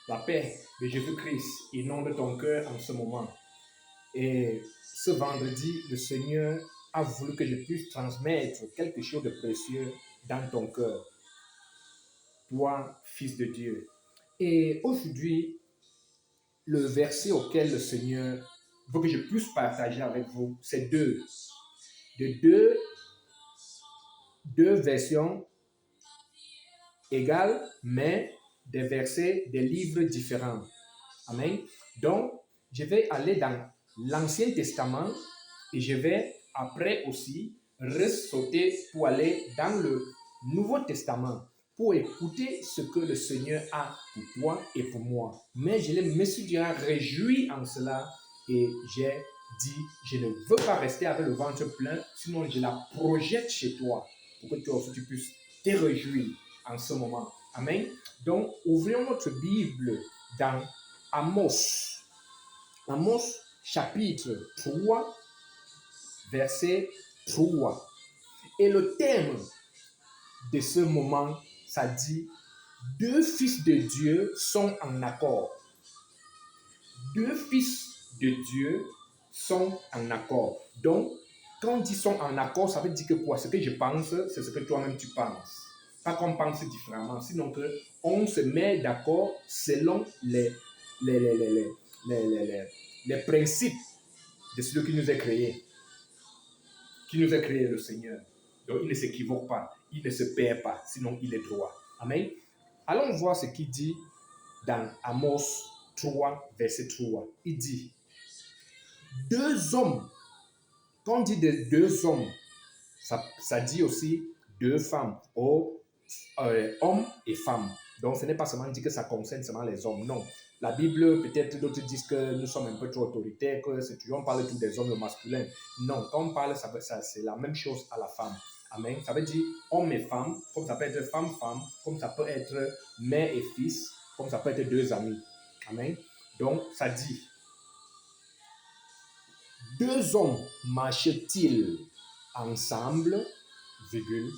La paix de Jésus-Christ inonde ton cœur en ce moment. Et ce vendredi, le Seigneur a voulu que je puisse transmettre quelque chose de précieux dans ton cœur, toi, fils de Dieu. Et aujourd'hui, le verset auquel le Seigneur veut que je puisse partager avec vous, c'est deux versions égales, mais des versets des livres différents. Amen. Donc, je vais aller dans l'Ancien Testament et je vais après aussi ressauter pour aller dans le Nouveau Testament pour écouter ce que le Seigneur a pour toi et pour moi. Mais je me suis déjà réjoui en cela et j'ai dit, je ne veux pas rester avec le ventre plein, sinon je la projette chez toi pour que toi aussi tu puisses te réjouir en ce moment. Amen. Donc, ouvrons notre Bible dans Amos. Amos chapitre 3, verset 3. Et le thème de ce moment, ça dit, deux fils de Dieu sont en accord. Deux fils de Dieu sont en accord. Donc, quand on dit sont en accord, ça veut dire que quoi? Ce que je pense, c'est ce que toi-même tu penses. Pas qu'on pense différemment, sinon qu'on se met d'accord selon les principes de celui qui nous a créés. Qui nous a créé le Seigneur. Donc, il ne s'équivoque pas, il ne se perd pas, sinon il est droit. Amen. Allons voir ce qu'il dit dans Amos 3, verset 3. Il dit, deux hommes, quand on dit deux hommes, ça dit aussi deux femmes, hommes et femmes. Donc, ce n'est pas seulement dit que ça concerne seulement les hommes, non. La Bible, peut-être d'autres disent que nous sommes un peu trop autoritaires, que c'est toujours, on parle tous des hommes masculins. Non, quand on parle, c'est la même chose à la femme. Amen. Ça veut dire homme et femme, comme ça peut être femme-femme, comme ça peut être mère et fils, comme ça peut être deux amis. Amen. Donc, ça dit, deux hommes marchent-ils ensemble, virgule,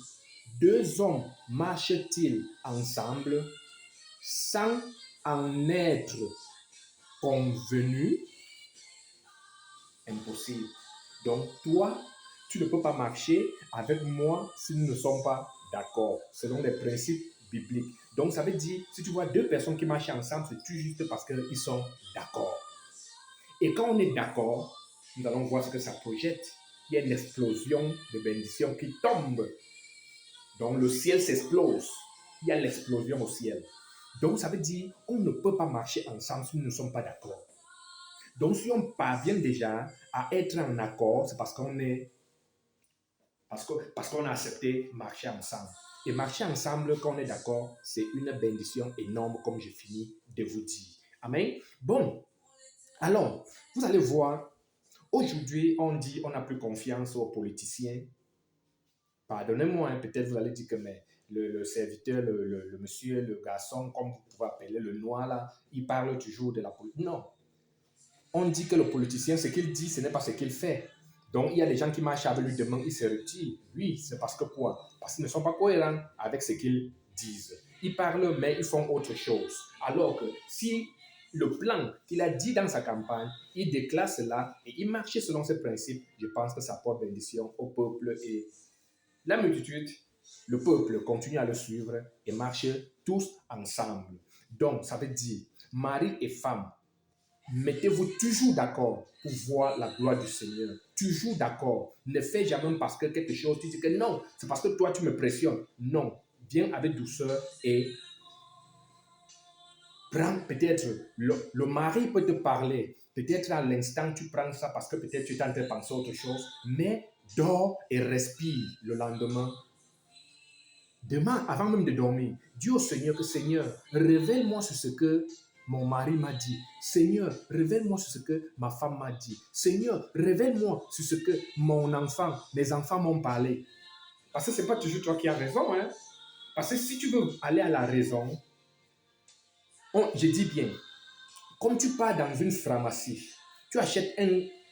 deux hommes marchent-ils ensemble sans en être convenus? Impossible. Donc, toi, tu ne peux pas marcher avec moi si nous ne sommes pas d'accord, selon les principes bibliques. Donc, ça veut dire, si tu vois deux personnes qui marchent ensemble, c'est tout juste parce qu'ils sont d'accord. Et quand on est d'accord, nous allons voir ce que ça projette. Il y a une explosion de bénédictions qui tombe. Donc, le ciel s'explose. Il y a l'explosion au ciel. Donc, ça veut dire qu'on ne peut pas marcher ensemble si nous ne sommes pas d'accord. Donc, si on parvient déjà à être en accord, c'est parce qu'on a accepté marcher ensemble. Et marcher ensemble, quand on est d'accord, c'est une bénédiction énorme, comme je finis de vous dire. Amen. Bon, alors, vous allez voir, aujourd'hui, on dit on n'a plus confiance aux politiciens. Pardonnez-moi, peut-être vous allez dire que mais le serviteur, le monsieur, le garçon, comme vous pouvez appeler le noir là, il parle toujours de la politique. Non. On dit que le politicien, ce qu'il dit, ce n'est pas ce qu'il fait. Donc, il y a des gens qui marchent avec lui demain, ils se retirent. Oui, c'est parce que quoi? Parce qu'ils ne sont pas cohérents avec ce qu'ils disent. Ils parlent, mais ils font autre chose. Alors que si le plan qu'il a dit dans sa campagne, il déclare cela et il marche selon ces principes, je pense que ça porte bénédiction au peuple et la multitude, le peuple continue à le suivre et marche tous ensemble. Donc, ça veut dire, mari et femme, mettez-vous toujours d'accord pour voir la gloire du Seigneur. Toujours d'accord. Ne fais jamais parce que quelque chose, tu dis que non, c'est parce que toi tu me pressionnes. Non. Viens avec douceur et prends peut-être, le mari peut te parler. Peut-être à l'instant tu prends ça parce que peut-être tu es en train de penser à autre chose. Mais dors et respire le lendemain. Demain, avant même de dormir, dis au Seigneur que Seigneur, révèle-moi sur ce que mon mari m'a dit. Seigneur, révèle-moi sur ce que ma femme m'a dit. Seigneur, révèle-moi sur ce que mes enfants m'ont parlé. Parce que ce n'est pas toujours toi qui as raison. Hein? Parce que si tu veux aller à la raison, je dis bien, comme tu pars dans une pharmacie, tu achètes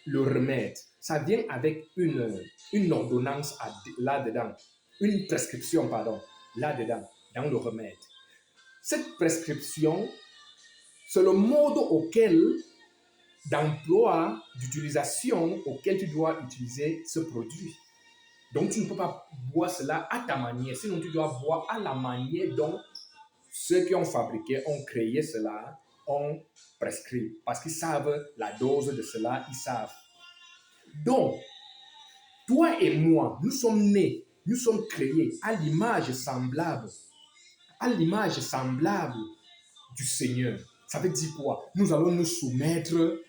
le remède. Ça vient avec une ordonnance là-dedans. Une prescription, pardon, là-dedans, dans le remède. Cette prescription C'est le mode d'emploi, d'utilisation auquel tu dois utiliser ce produit. Donc, tu ne peux pas boire cela à ta manière, sinon tu dois boire à la manière dont ceux qui ont fabriqué, ont créé cela, ont prescrit. Parce qu'ils savent la dose de cela, ils savent. Donc, toi et moi, nous sommes nés, nous sommes créés à l'image semblable du Seigneur. Ça veut dire quoi? Nous allons nous soumettre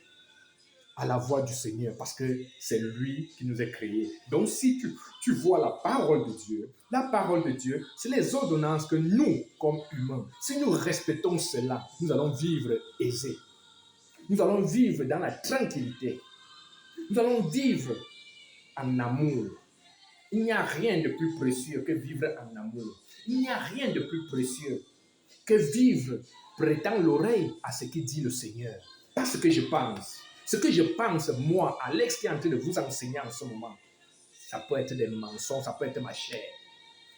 à la voix du Seigneur parce que c'est lui qui nous a créés. Donc, si tu vois la parole de Dieu, c'est les ordonnances que nous, comme humains, si nous respectons cela, nous allons vivre aisés. Nous allons vivre dans la tranquillité. Nous allons vivre en amour. Il n'y a rien de plus précieux que vivre en amour. Il n'y a rien de plus précieux que vivre prêtant l'oreille à ce que dit le Seigneur. Pas ce que je pense. Ce que je pense, moi, Alex, qui est en train de vous enseigner en ce moment, ça peut être des mensonges, ça peut être ma chair.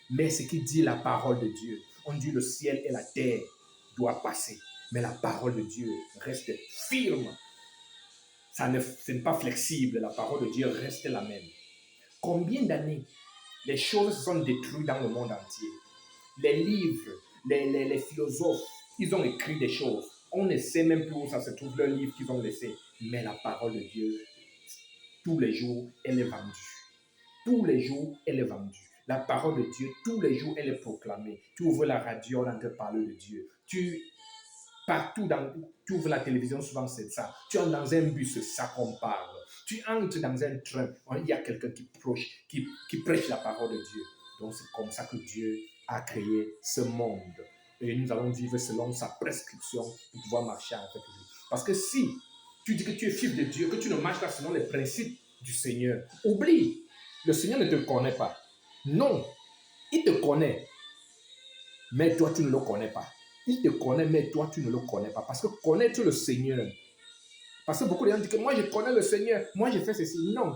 Mais ce qui dit la parole de Dieu, on dit le ciel et la terre doivent passer. Mais la parole de Dieu reste firme. Ce n'est pas flexible, la parole de Dieu reste la même. Combien d'années les choses sont détruites dans le monde entier? Les livres, les philosophes, ils ont écrit des choses. On ne sait même plus où ça se trouve, leur livre qu'ils ont laissé. Mais la parole de Dieu, tous les jours, elle est vendue. Tous les jours, elle est vendue. La parole de Dieu, tous les jours, elle est proclamée. Tu ouvres la radio, on entend parler de Dieu. Tu ouvres la télévision, souvent c'est ça. Tu entres dans un bus, c'est ça qu'on parle. Tu entres dans un train, il y a quelqu'un qui prêche la parole de Dieu. Donc c'est comme ça que Dieu a créé ce monde. Et nous allons vivre selon sa prescription pour pouvoir marcher avec lui. Parce que si tu dis que tu es fils de Dieu, que tu ne marches pas selon les principes du Seigneur, oublie, le Seigneur ne te connaît pas. Non, il te connaît, mais toi tu ne le connais pas. Il te connaît, mais toi tu ne le connais pas. Parce que connaître le Seigneur, parce que beaucoup de gens disent que moi je connais le Seigneur, moi j'ai fait ceci. Non,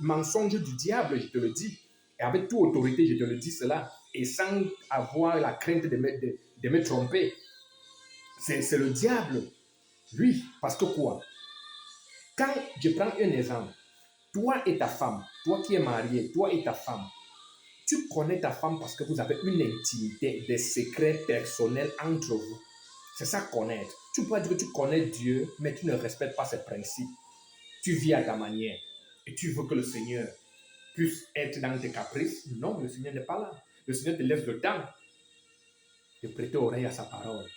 mensonge du diable, je te le dis. Et avec toute autorité, je te le dis cela. Et sans avoir la crainte de me tromper. C'est le diable. Oui, parce que quoi? Quand je prends un exemple, toi et ta femme, toi qui es marié, toi et ta femme, tu connais ta femme parce que vous avez une intimité, des secrets personnels entre vous. C'est ça connaître. Tu peux dire que tu connais Dieu, mais tu ne respectes pas ses principes. Tu vis à ta manière et tu veux que le Seigneur puisse être dans tes caprices. Non, le Seigneur n'est pas là. Le Seigneur te laisse le temps de prêter oreille à sa parole.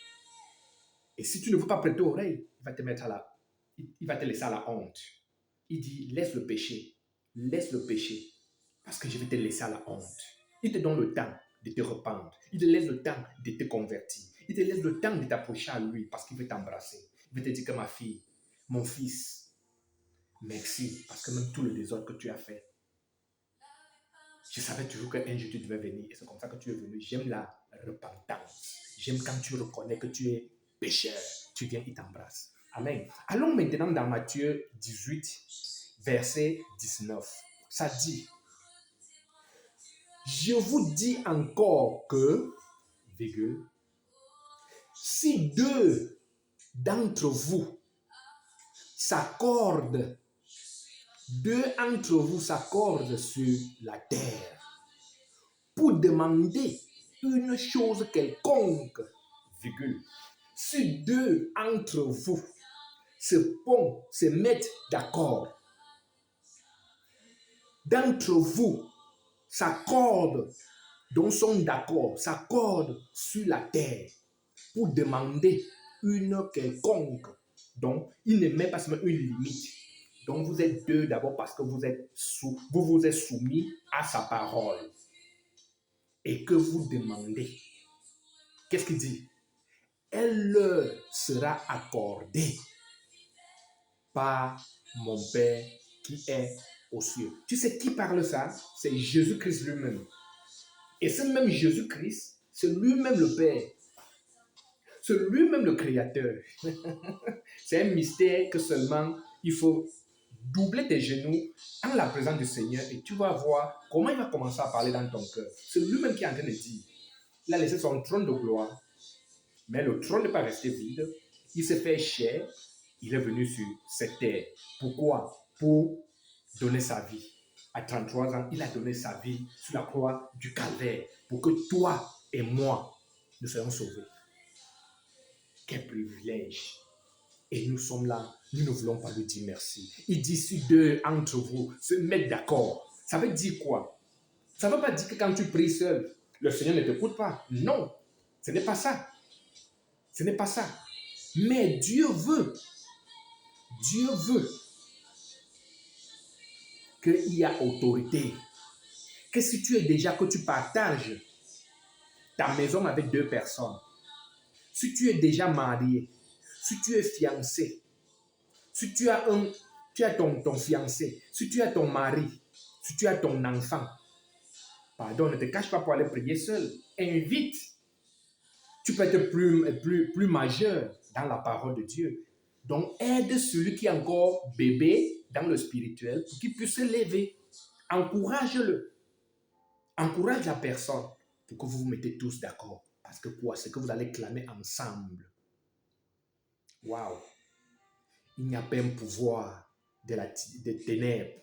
Et si tu ne veux pas prêter oreille, il va te mettre il va te laisser à la honte. Il dit, laisse le péché, parce que je vais te laisser à la honte. Il te donne le temps de te rependre. Il te laisse le temps de te convertir. Il te laisse le temps de t'approcher à lui parce qu'il veut t'embrasser. Il veut te dire que ma fille, mon fils, merci, parce que même tout le désordre que tu as fait, je savais toujours qu'un jour tu devais venir et c'est comme ça que tu es venu. J'aime la repentance. J'aime quand tu reconnais que tu es pécheur. Tu viens, il t'embrasse. Amen. Allons maintenant dans Matthieu 18, verset 19. Ça dit, je vous dis encore que, virgule, si deux d'entre vous s'accordent sur la terre pour demander une chose quelconque, virgule, si deux entre vous se mettent d'accord, d'entre vous s'accordent, donc sont d'accord, s'accordent sur la terre pour demander une quelconque. Donc, il ne met pas seulement une limite. Donc, vous êtes deux d'abord parce que vous vous êtes soumis à sa parole. Et que vous demandez. Qu'est-ce qu'il dit? Elle leur sera accordée par mon Père qui est aux cieux. Tu sais qui parle ça? C'est Jésus-Christ lui-même. Et ce même Jésus-Christ, c'est lui-même le Père. C'est lui-même le Créateur. C'est un mystère que seulement il faut doubler tes genoux en la présence du Seigneur et tu vas voir comment il va commencer à parler dans ton cœur. C'est lui-même qui est en train de dire. Il a laissé son trône de gloire, mais le trône n'est pas resté vide. il s'est fait chair, il est venu sur cette terre. Pourquoi? Pour donner sa vie. À 33 ans, il a donné sa vie sur la croix du calvaire pour que toi et moi, nous soyons sauvés. Quel privilège! Et nous sommes là, nous ne voulons pas lui dire merci. Il dit si deux entre vous se mettent d'accord, ça veut dire quoi? Ça ne veut pas dire que quand tu pries seul, le Seigneur ne t'écoute pas. Non, ce n'est pas ça. Ce n'est pas ça. Mais Dieu veut qu'il y ait autorité. Que si tu es déjà, que tu partages ta maison avec deux personnes, si tu es déjà marié, si tu es fiancé, si tu as ton fiancé, si tu as ton mari, si tu as ton enfant, pardon, ne te cache pas pour aller prier seul. Invite. Tu peux être plus majeur dans la parole de Dieu. Donc, aide celui qui est encore bébé dans le spirituel pour qu'il puisse se lever. Encourage-le. Encourage la personne pour que vous vous mettez tous d'accord. Parce que quoi? C'est que vous allez clamer ensemble. Waouh! Il n'y a pas un pouvoir des ténèbres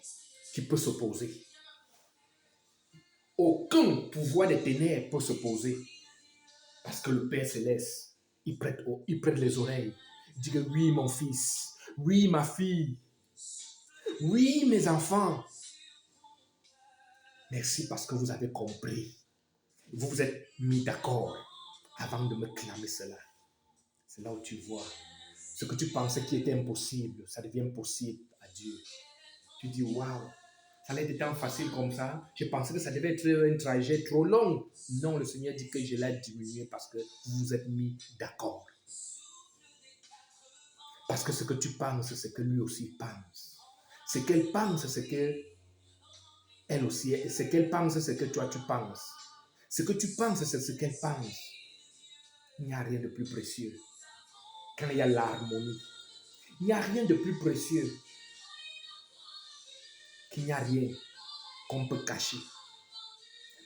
qui peut s'opposer. Aucun pouvoir des ténèbres peut s'opposer. Parce que le Père Céleste, il prête les oreilles. Il dit que oui, mon fils. Oui, ma fille. Oui, mes enfants. Merci parce que vous avez compris. Vous vous êtes mis d'accord avant de me clamer cela. C'est là où tu vois. Ce que tu pensais qui était impossible, ça devient possible à Dieu. Tu dis, waouh, ça allait être tant facile comme ça. Je pensais que ça devait être un trajet trop long. Non, le Seigneur dit que je l'ai diminué parce que vous vous êtes mis d'accord. Parce que ce que tu penses, c'est que lui aussi pense. Ce qu'elle pense, c'est que elle aussi, ce qu'elle pense, c'est que toi tu penses. Ce que tu penses, c'est ce qu'elle pense. Il n'y a rien de plus précieux. Quand il y a l'harmonie, il n'y a rien de plus précieux qu'il n'y a rien qu'on peut cacher.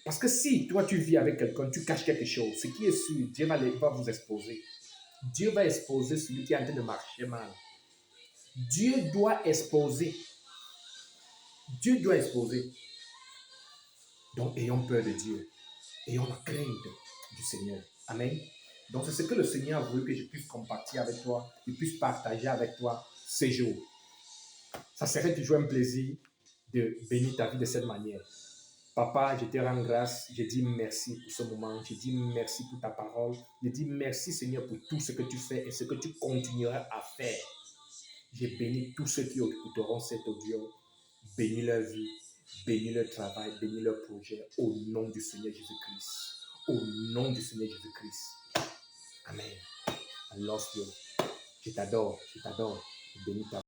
Parce que si toi tu vis avec quelqu'un, tu caches quelque chose, ce qui est sûr, Dieu va vous exposer. Dieu va exposer celui qui est en train de marcher mal. Dieu doit exposer. Dieu doit exposer. Donc ayons peur de Dieu. Ayons la crainte du Seigneur. Amen. Donc c'est ce que le Seigneur a voulu que je puisse compartir avec toi, que je puisse partager avec toi ces jours. Ça serait toujours un plaisir de bénir ta vie de cette manière. Papa, je te rends grâce, je dis merci pour ce moment, je dis merci pour ta parole, je dis merci Seigneur pour tout ce que tu fais et ce que tu continueras à faire. Je bénis tous ceux qui écouteront cet audio, bénis leur vie, bénis leur travail, bénis leur projet, au nom du Seigneur Jésus-Christ. Au nom du Seigneur Jésus-Christ. Amen. I love you. Je t'adore, je bénis ta vie.